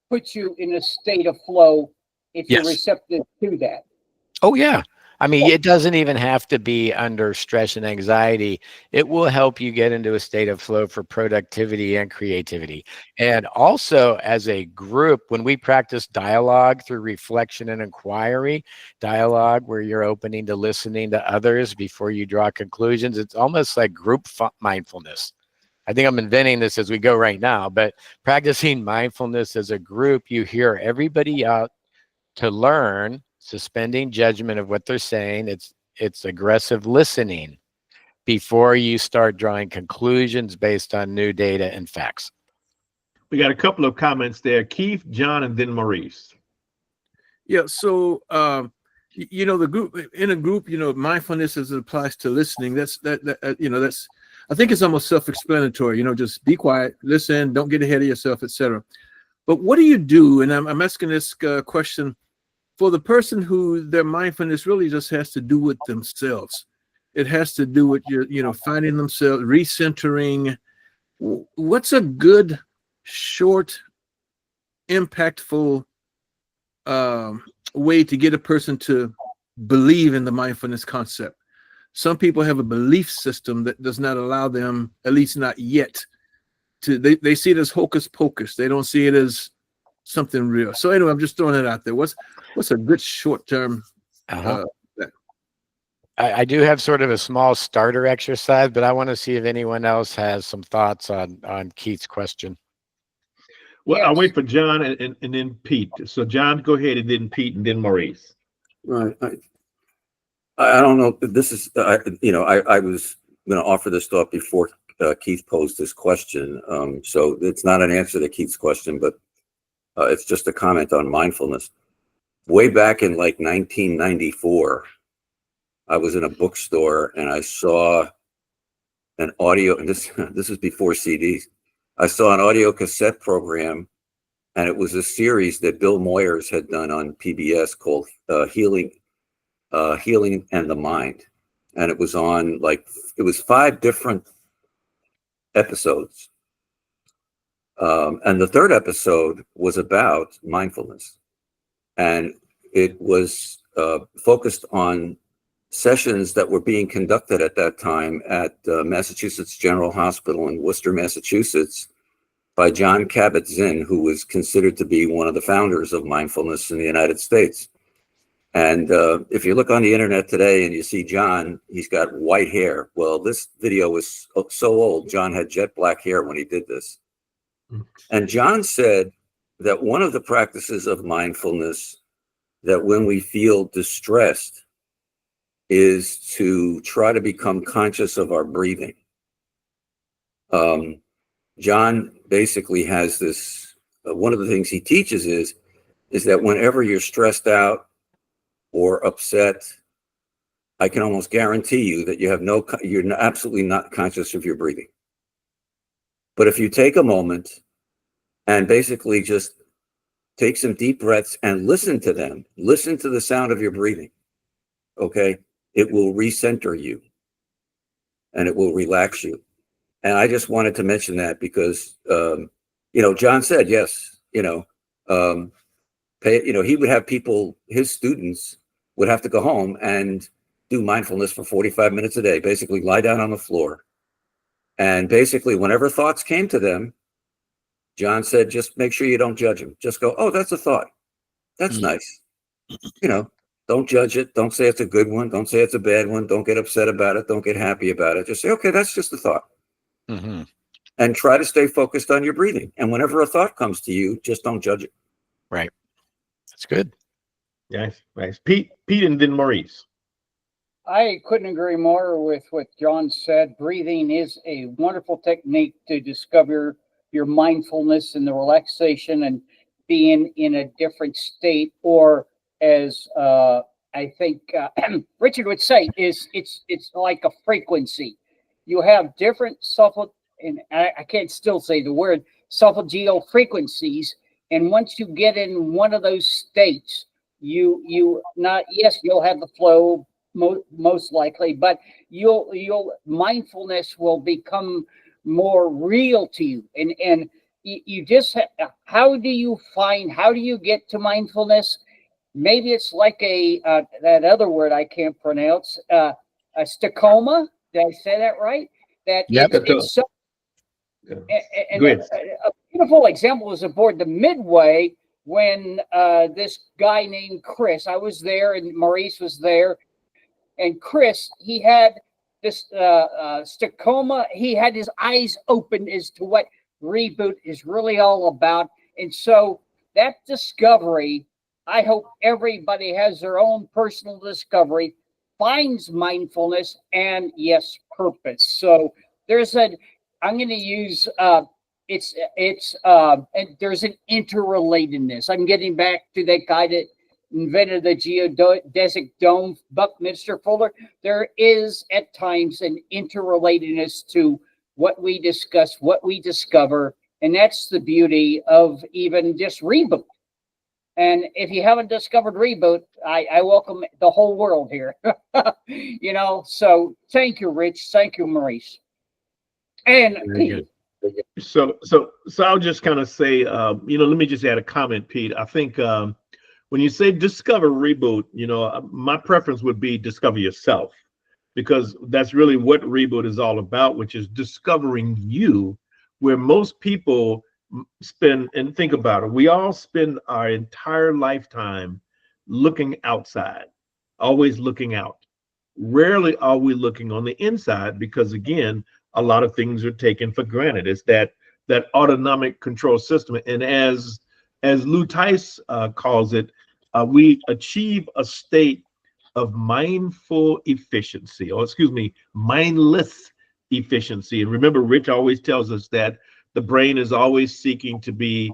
put you in a state of flow if you're Yes. receptive to that. Oh, yeah. I mean, it doesn't even have to be under stress and anxiety. It will help you get into a state of flow for productivity and creativity. And also, as a group, when we practice dialogue through reflection and inquiry, dialogue where you're opening to listening to others before you draw conclusions, it's almost like group mindfulness. I think I'm inventing this as we go right now, but practicing mindfulness as a group, you hear everybody out to learn, suspending judgment of what they're saying. It's aggressive listening before you start drawing conclusions based on new data and facts. We got a couple of comments there. Keith, John, and then Maurice. Yeah. So, the group in a group, mindfulness as it applies to listening. That's I think it's almost self-explanatory. Just be quiet, listen, don't get ahead of yourself, etc. But what do you do? And I'm asking this question for the person who their mindfulness really just has to do with themselves. It has to do with finding themselves, recentering. What's a good, short, impactful way to get a person to believe in the mindfulness concept? Some people have a belief system that does not allow them, at least not yet, they see it as hocus pocus. They don't see it as something real. So anyway, I'm just throwing it out there. What's a good short term? I do have sort of a small starter exercise, but I want to see if anyone else has some thoughts on Keith's question. Well, Yes. I'll wait for John and then Pete. So John, go ahead, and then Pete, and then Maurice. Right. I don't know. This is, I was going to offer this thought before Keith posed this question. So it's not an answer to Keith's question, but it's just a comment on mindfulness. Way back in like 1994, I was in a bookstore and I saw an audio, and this is before CDs. I saw an audio cassette program, and it was a series that Bill Moyers had done on PBS called Healing and the Mind. And it was on it was 5 different episodes. And the third episode was about mindfulness. And it was focused on sessions that were being conducted at that time at Massachusetts General Hospital in Worcester, Massachusetts, by John Kabat-Zinn, who was considered to be one of the founders of mindfulness in the United States. And if you look on the internet today and you see John, he's got white hair. Well, this video was so old. John had jet black hair when he did this. And John said that one of the practices of mindfulness, that when we feel distressed, is to try to become conscious of our breathing. John basically has this, one of the things he teaches is that whenever you're stressed out or upset, I can almost guarantee you that you're absolutely not conscious of your breathing. But if you take a moment and basically just take some deep breaths and listen to them, listen to the sound of your breathing, okay, it will recenter you and it will relax you. And I just wanted to mention that because, John said, yes, he would have people, his students would have to go home and do mindfulness for 45 minutes a day, basically lie down on the floor. And basically, whenever thoughts came to them, John said, just make sure you don't judge them. Just go, oh, that's a thought. That's nice. Don't judge it. Don't say it's a good one. Don't say it's a bad one. Don't get upset about it. Don't get happy about it. Just say, okay, that's just a thought. Mm-hmm. And try to stay focused on your breathing. And whenever a thought comes to you, just don't judge it. Right. That's good. Nice. Pete, and then Maurice. I couldn't agree more with what John said. Breathing is a wonderful technique to discover your mindfulness and the relaxation and being in a different state, or as I think Richard would say, is it's like a frequency. You have different and I can't still say the word solfeggio frequencies, and once you get in one of those states, you not yes you'll have the flow most likely, but you'll mindfulness will become more real to you, and you just how do you get to mindfulness? Maybe it's like a that other word I can't pronounce, a stacoma. Did I say that right? That Yep. it's so. Yeah. And Go ahead. a beautiful example is aboard the Midway when this guy named Chris. I was there, and Maurice was there, and Chris, he had this stacoma. He had his eyes open as to what reboot is really all about, and so that discovery, I hope everybody has their own personal discovery, finds mindfulness, and yes, purpose. So there's a, I'm going to use, and there's an interrelatedness. I'm getting back to that guy that invented the geodesic dome, Buckminster Fuller. There is at times an interrelatedness to what we discuss, what we discover, and that's the beauty of even just reboot. And if you haven't discovered reboot, I welcome the whole world here. So thank you, Rich. Thank you, Maurice. And Pete. So I'll just kind of say, let me just add a comment, Pete. I think when you say discover reboot, my preference would be discover yourself, because that's really what reboot is all about, which is discovering you, where most people spend, and think about it, we all spend our entire lifetime looking outside, always looking out. Rarely are we looking on the inside, because again, a lot of things are taken for granted. It's that autonomic control system. And as Lou Tice calls it, we achieve a state of mindful efficiency, or excuse me, mindless efficiency. And remember, Rich always tells us that the brain is always seeking to be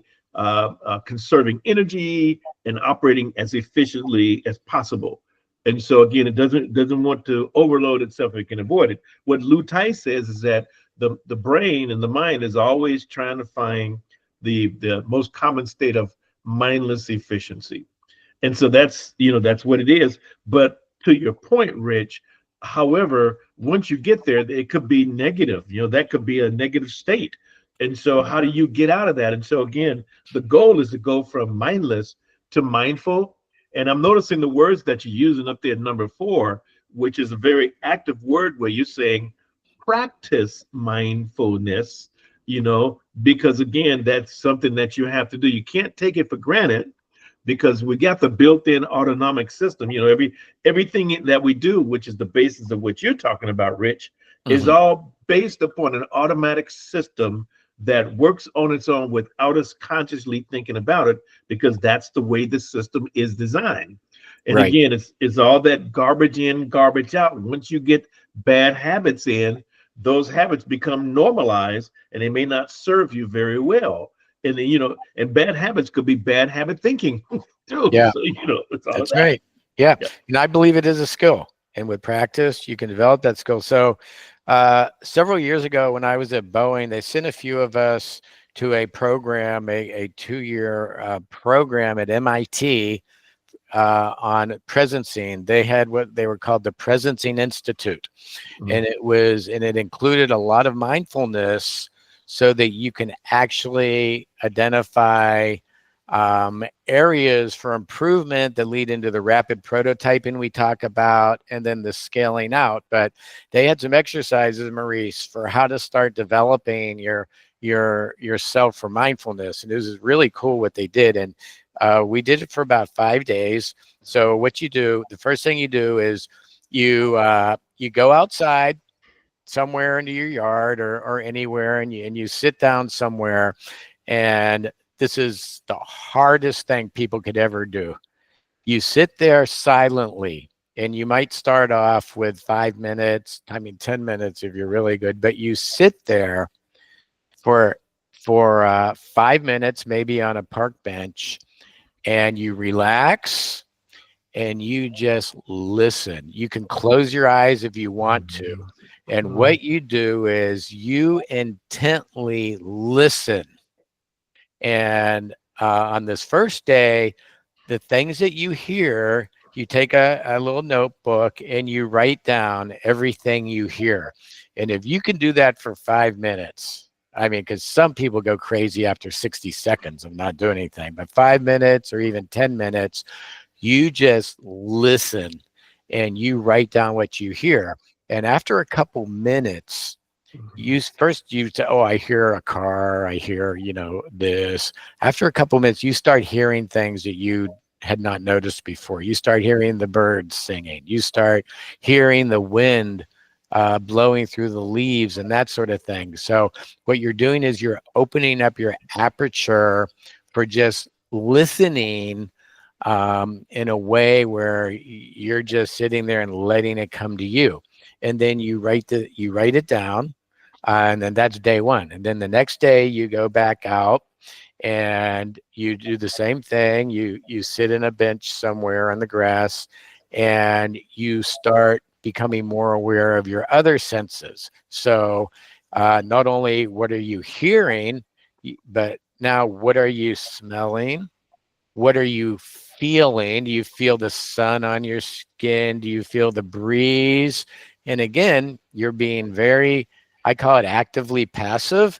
conserving energy and operating as efficiently as possible. And so again, it doesn't want to overload itself if it can avoid it. What Lou Tice says is that the brain and the mind is always trying to find the most common state of mindless efficiency. And so that's what it is. But to your point, Rich, however, once you get there, it could be negative. That could be a negative state. And so how do you get out of that? And so again, the goal is to go from mindless to mindful. And I'm noticing the words that you're using up there, number 4, which is a very active word where you're saying practice mindfulness, because again, that's something that you have to do. You can't take it for granted, because we got the built-in autonomic system. Everything that we do, which is the basis of what you're talking about, Rich, is all based upon an automatic system that works on its own without us consciously thinking about it, because that's the way the system is designed. And Right. Again, it's all that garbage in, garbage out. Once you get bad habits in, those habits become normalized, and they may not serve you very well. And then, and bad habits could be bad habit thinking too. Yeah. So, it's all That's of that. right. Yeah. Yeah. And I believe it is a skill. And with practice, you can develop that skill. So several years ago, when I was at Boeing, they sent a few of us to a program, a 2-year program at MIT on presencing. They had what they were called the Presencing Institute. And it included a lot of mindfulness, so that you can actually identify areas for improvement that lead into the rapid prototyping we talk about, and then the scaling out. But they had some exercises, Maurice, for how to start developing yourself for mindfulness. And it was really cool what they did. And we did it for about 5 days. So what you do, the first thing you do is you go outside somewhere into your yard or anywhere, and you sit down somewhere. And this is the hardest thing people could ever do. You sit there silently, and you might start off with 5 minutes, 10 minutes if you're really good, but you sit there for for 5 minutes, maybe on a park bench, and you relax and you just listen. You can close your eyes if you want to. And what you do is you intently listen. And on this first day, the things that you hear, you take a little notebook and you write down everything you hear. And if you can do that for 5 minutes, I mean, because some people go crazy after 60 seconds of not doing anything, but 5 minutes or even 10 minutes, you just listen and you write down what you hear. And after a couple minutes, you say, oh, I hear a car, I hear, this. After a couple minutes, you start hearing things that you had not noticed before. You start hearing the birds singing. You start hearing the wind blowing through the leaves and that sort of thing. So what you're doing is you're opening up your aperture for just listening in a way where you're just sitting there and letting it come to you. And then you write it down. And then that's day one. And then the next day you go back out and you do the same thing. You sit in a bench somewhere on the grass and you start becoming more aware of your other senses. So not only what are you hearing, but now what are you smelling? What are you feeling? Do you feel the sun on your skin? Do you feel the breeze? And again, you're being very, I call it actively passive,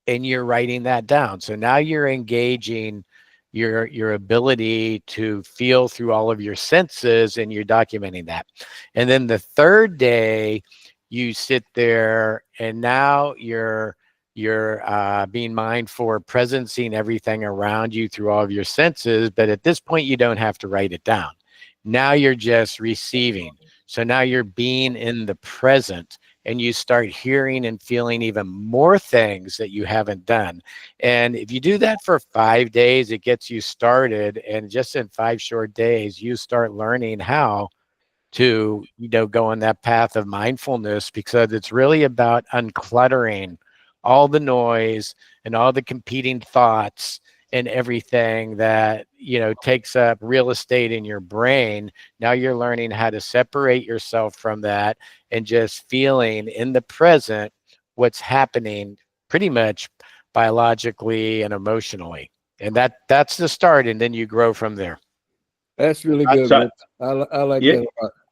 and you're writing that down. So now you're engaging your ability to feel through all of your senses, and you're documenting that. And then the third day, you sit there, and now you're being mindful of presencing everything around you through all of your senses. But at this point, you don't have to write it down. Now you're just receiving. So now you're being in the present, and you start hearing and feeling even more things that you haven't done. And if you do that for 5 days, it gets you started. And just in 5 short days, you start learning how to, go on that path of mindfulness, because it's really about uncluttering all the noise and all the competing thoughts and everything that, takes up real estate in your brain. Now you're learning how to separate yourself from that and just feeling in the present what's happening pretty much biologically and emotionally. And that's the start. And then you grow from there. That's really good. I like that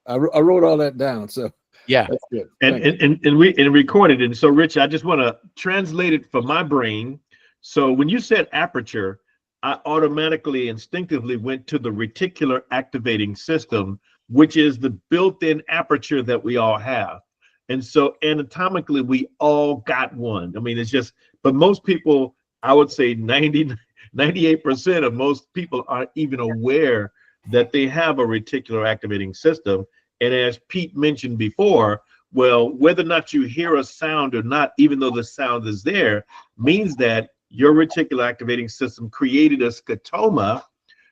a lot. I wrote all that down. So yeah, that's good. And we recorded it. And so, Rich, I just want to translate it for my brain. So when you said aperture, I automatically, instinctively went to the reticular activating system, which is the built-in aperture that we all have. And so anatomically, we all got one. I mean, it's just, but most people, I would say 98% of most people aren't even aware that they have a reticular activating system. And as Pete mentioned before, well, whether or not you hear a sound or not, even though the sound is there, means that your reticular activating system created a scotoma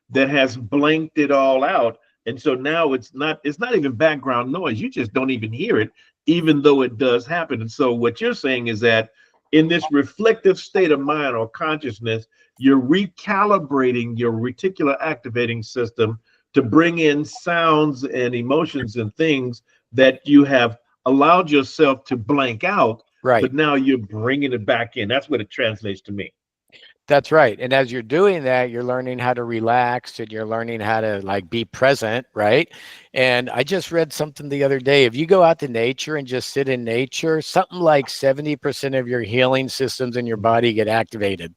that has blanked it all out. And so now it's not even background noise. You just don't even hear it, even though it does happen. And so what you're saying is that in this reflective state of mind or consciousness, you're recalibrating your reticular activating system to bring in sounds and emotions and things that you have allowed yourself to blank out. Right. But now you're bringing it back in. That's what it translates to me. That's right. And as you're doing that, you're learning how to relax and you're learning how to be present, right? And I just read something the other day. If you go out to nature and just sit in nature, something like 70% of your healing systems in your body get activated,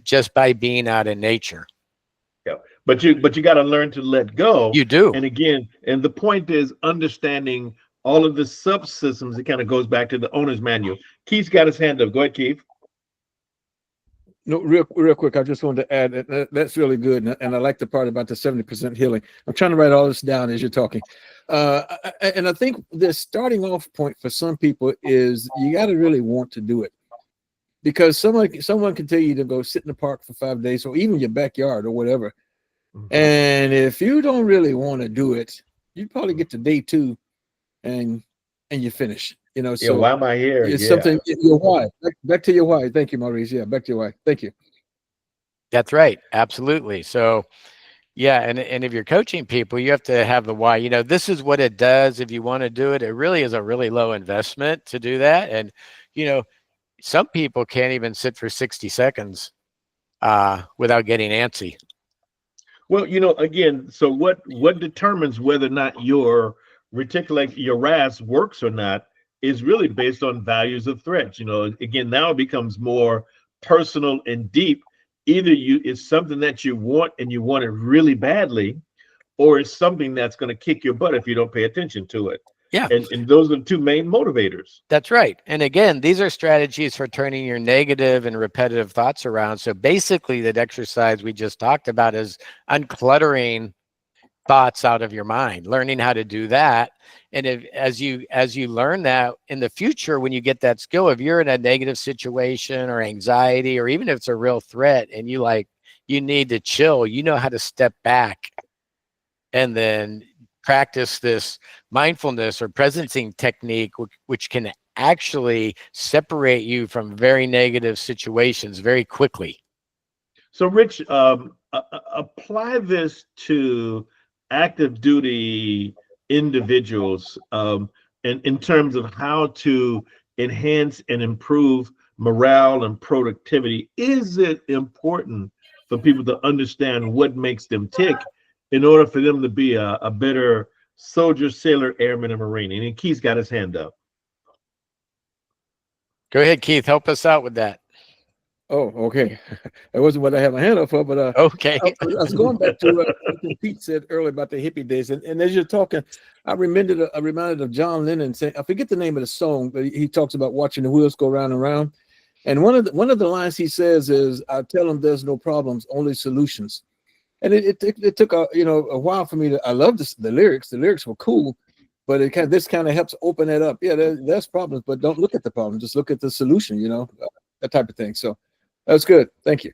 just by being out in nature. Yeah. But you got to learn to let go. You do. And again, and the point is understanding all of the subsystems. It kind of goes back to the owner's manual. Keith's got his hand up. Go ahead, Keith. No, real quick. I just wanted to add that's really good, and I like the part about the 70% healing. I'm trying to write all this down as you're talking, and I think the starting off point for some people is you got to really want to do it, because someone can tell you to go sit in the park for 5 days, or even your backyard or whatever, and if you don't really want to do it, you probably get to day 2, and you finish. You know, Yeah, so why am I here? it's Yeah. something, your why. Back to your why. Thank you, Maurice. Yeah, back to your why. Thank you. That's right. Absolutely. So, yeah, and if you're coaching people, you have to have the why. You know, this is what it does. If you want to do it, it really is a really low investment to do that. And, you know, some people can't even sit for 60 seconds without getting antsy. Well, again, so what determines whether or not your reticulate your RAS works or not is really based on values of threats. Again, now it becomes more personal and deep. Either it's something that you want and you want it really badly, or it's something that's going to kick your butt if you don't pay attention to it. Yeah. And those are the two main motivators. That's right. And again, these are strategies for turning your negative and repetitive thoughts around. So basically, that exercise we just talked about is uncluttering thoughts out of your mind, learning how to do that. And as you learn that in the future, when you get that skill, if you're in a negative situation or anxiety, or even if it's a real threat and you need to chill, you know how to step back and then practice this mindfulness or presencing technique, which can actually separate you from very negative situations very quickly. So, Rich, apply this to active duty individuals, in terms of how to enhance and improve morale and productivity. Is it important for people to understand what makes them tick in order for them to be a better soldier, sailor, airman, and marine? And Keith's got his hand up. Go ahead, Keith. Help us out with that. Oh, okay. That wasn't what I had my hand up for, but Okay. I was going back to what Pete said earlier about the hippie days, and as you're talking, I reminded of John Lennon saying, I forget the name of the song, but he talks about watching the wheels go round and round. And one of the lines he says is, "I tell them there's no problems, only solutions." And it took a while for me to. I love the lyrics. The lyrics were cool, but this kind of helps open it up. Yeah, there's problems, but don't look at the problem. Just look at the solution. That type of thing. So that's good. Thank you.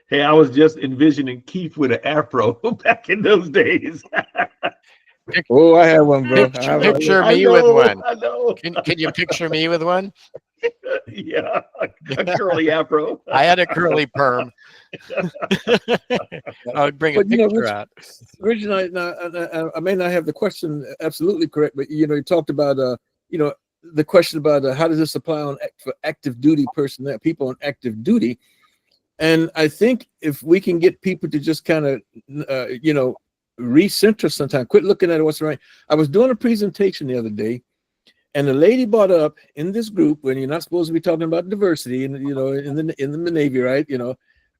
Hey, I was just envisioning Keith with an afro back in those days. Oh, I have one, bro. Picture me with one. I know. Can you picture me with one? Yeah, a curly afro. I had a curly perm. I'll bring a picture out. Rich, I may not have the question absolutely correct, but you talked about the question about how does this apply for active duty personnel, people on active duty. And I think if we can get people to just kind of recenter sometime, quit looking at what's right. I was doing a presentation the other day, and the lady brought up in this group, when you're not supposed to be talking about diversity in the Navy, right?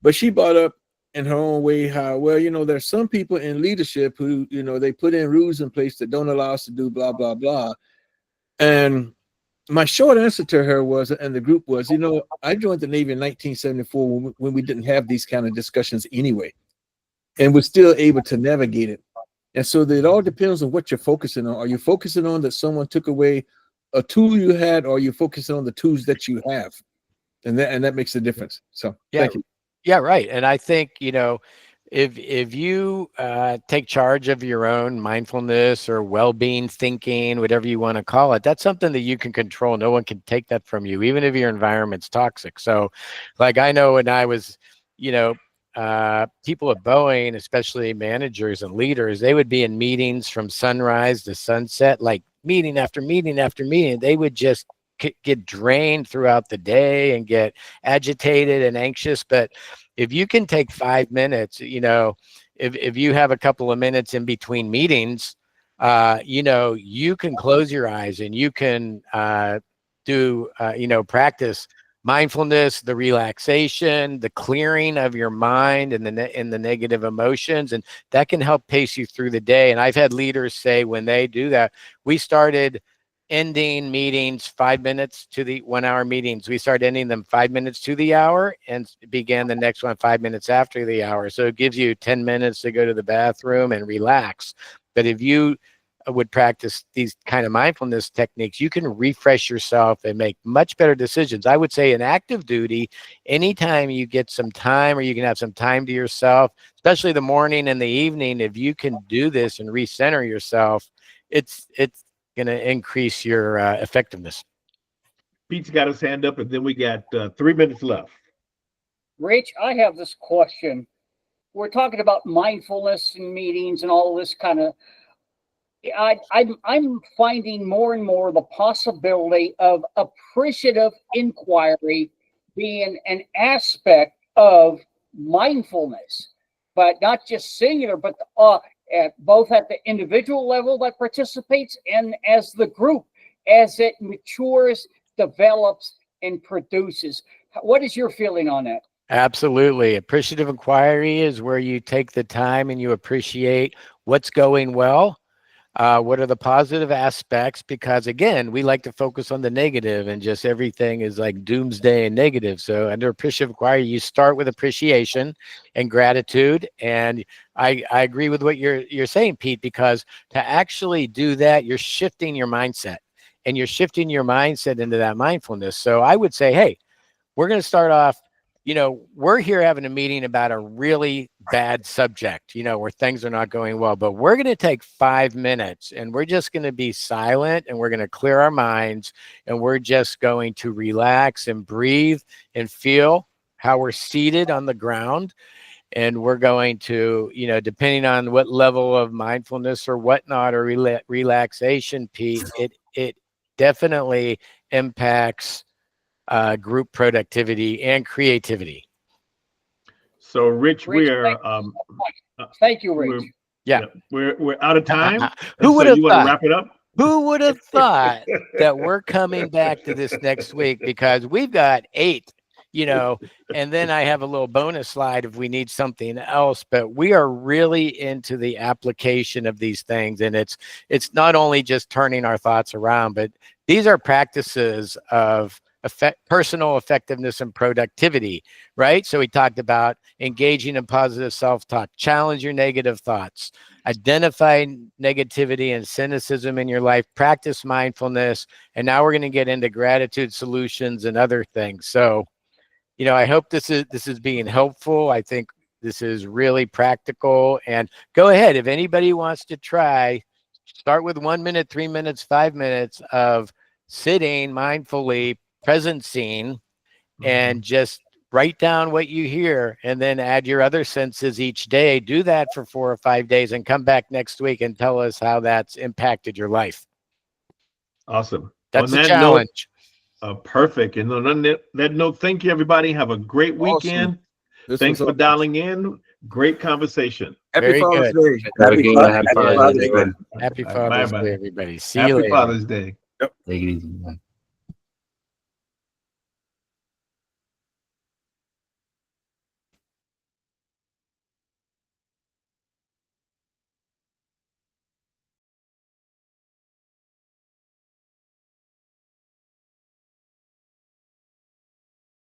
But she brought up in her own way how, there's some people in leadership who, they put in rules in place that don't allow us to do blah, blah, blah. And my short answer to her was, and the group was, I joined the Navy in 1974 when we didn't have these kind of discussions anyway, and we're still able to navigate it. And so it all depends on what you're focusing on. Are you focusing on that someone took away a tool you had, or are you focusing on the tools that you have? And that makes a difference. So thank you. Yeah, right. And I think, if you take charge of your own mindfulness or well-being thinking, whatever you want to call it, that's something that you can control. No one can take that from you, even if your environment's toxic. So like, I know when I was, people at Boeing, especially managers and leaders, they would be in meetings from sunrise to sunset, like meeting after meeting after meeting. They would just get drained throughout the day and get agitated and anxious. But if you can take 5 minutes, if you have a couple of minutes in between meetings, you can close your eyes and you can practice mindfulness, the relaxation, the clearing of your mind and the negative emotions, and that can help pace you through the day. And I've had leaders say when they do that, we started ending meetings 5 minutes to the 1 hour meetings. We started ending them 5 minutes to the hour and began the next one 5 minutes after the hour. So it gives you 10 minutes to go to the bathroom and relax. But if you would practice these kind of mindfulness techniques, you can refresh yourself and make much better decisions. I would say in active duty, anytime you get some time or you can have some time to yourself, especially the morning and the evening, if you can do this and recenter yourself, it's going to increase your effectiveness. Pete's got his hand up, and then we got 3 minutes left. Rich, I have this question. We're talking about mindfulness and meetings and all this kind of. I'm finding more and more the possibility of appreciative inquiry being an aspect of mindfulness, but not just singular, but both at the individual level that participates and as the group, as it matures, develops, and produces. What is your feeling on that? Absolutely. Appreciative inquiry is where you take the time and you appreciate what's going well. What are the positive aspects? Because again, we like to focus on the negative and just everything is like doomsday and negative. So under appreciative inquiry, you start with appreciation and gratitude. And I agree with what you're saying, Pete, because to actually do that, you're shifting your mindset and you're shifting your mindset into that mindfulness. So I would say, hey, we're going to start off. We're here having a meeting about a really bad subject, where things are not going well, but we're going to take 5 minutes and we're just going to be silent and we're going to clear our minds and we're just going to relax and breathe and feel how we're seated on the ground. And we're going to, depending on what level of mindfulness or whatnot or relaxation, Pete, it definitely impacts group productivity and creativity. So, Rich, we're thank you, Rich. We're out of time. Who would have you thought? Want to wrap it up? Who would have thought that we're coming back to this next week, because we've got 8, and then I have a little bonus slide if we need something else, but we are really into the application of these things. And it's not only just turning our thoughts around, but these are practices of personal effectiveness and productivity, right? So we talked about engaging in positive self-talk, challenge your negative thoughts, identify negativity and cynicism in your life, practice mindfulness, and now we're going to get into gratitude solutions and other things. So, I hope this is being helpful. I think this is really practical. And go ahead, if anybody wants to try, start with 1 minute, 3 minutes, 5 minutes of sitting mindfully, presencing, and just write down what you hear and then add your other senses each day. Do that for 4 or 5 days and come back next week and tell us how that's impacted your life. Awesome. That's the challenge. Perfect. And on that note, thank you, everybody. Have a great weekend. Awesome. Thanks for dialing in. Great conversation. Happy Father's Day. Happy Father's Day. Happy Father's Day, everybody. See you Happy later. Father's Day. Take it easy.